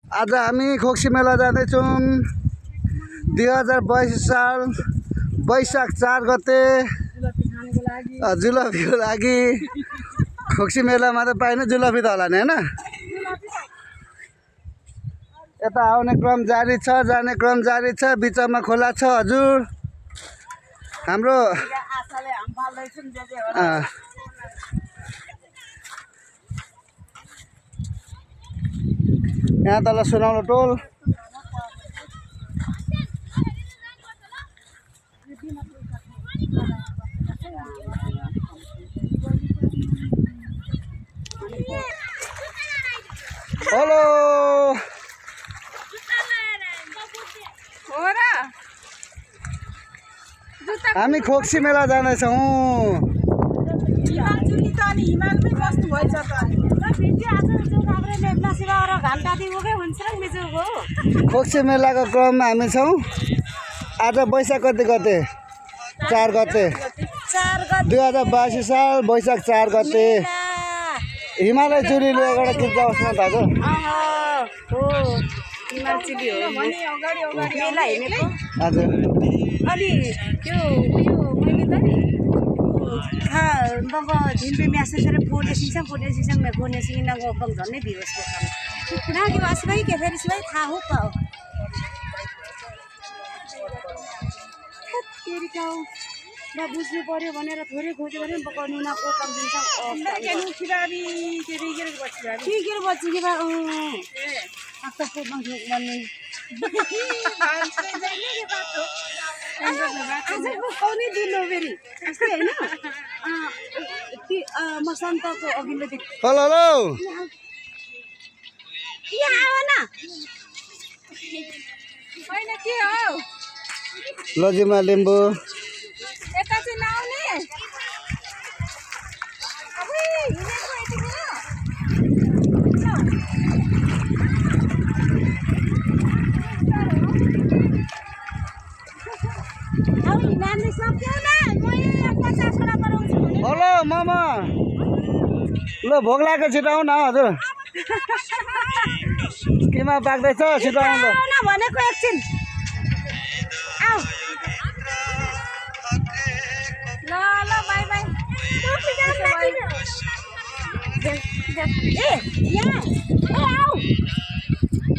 आज हामी खोक्सी मेला जाँदैछौँ 2022 साल वैशाख 4 गते जुलपीको लागि। खोक्सी मेलामा त पाइन जुलपी त होला नि हैन। यता आउने क्रम जारी छ, जाने क्रम जारी छ, बिचमा खोला छ हजुर। हाम्रो यहाँ तल सुनौलो टोल। हेलो हामी खोक्सी मेला जाँदैछौँ। खोक्सी मेलाको क्रममा हामी छौँ। आज वैशाख कति गते? 4 गते 2022 साल वैशाख 4 गते हिमालय चुरी लिएर खिच्दाओस् न दाजु। हजुर अनि त्यो मैले त नि झिम्पे म्यासेजर फोटो सिंह में फोने सिंह ना वो बंग झन्नै भिउस को ना के वासलाई के फेरि सबै थाहा हो त तेरी काउ ना बुझ्नु पर्यो भनेर थोरै खोज्यो भने पकाउनु न को काम दिन्छ ना के खिरानी के बिगेर बच्ची के बा आफ्ता को बंग भन्ने भान्से जाने के बात हो। आज को कौनी दिनु फेरि यस्तै हैन मसन्तको अघिल्लो दिन। हेलो हेलो यहाँ आऊ न हैन के हो लजिमा लिम्बू यता चाहिँ नआउने अबे हिँडेको यतिखेर हेलो मामा ल भोग लाग्यो छिटाउ न हजुर। केमा पाक्दैछ छिटाउ ल भनेको एकछिन आऊ ल ल बाइ बाइ ए यहाँ ए आऊ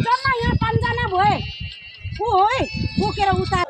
जम्मा यहाँ 5 जना भए को हो बोकेर उता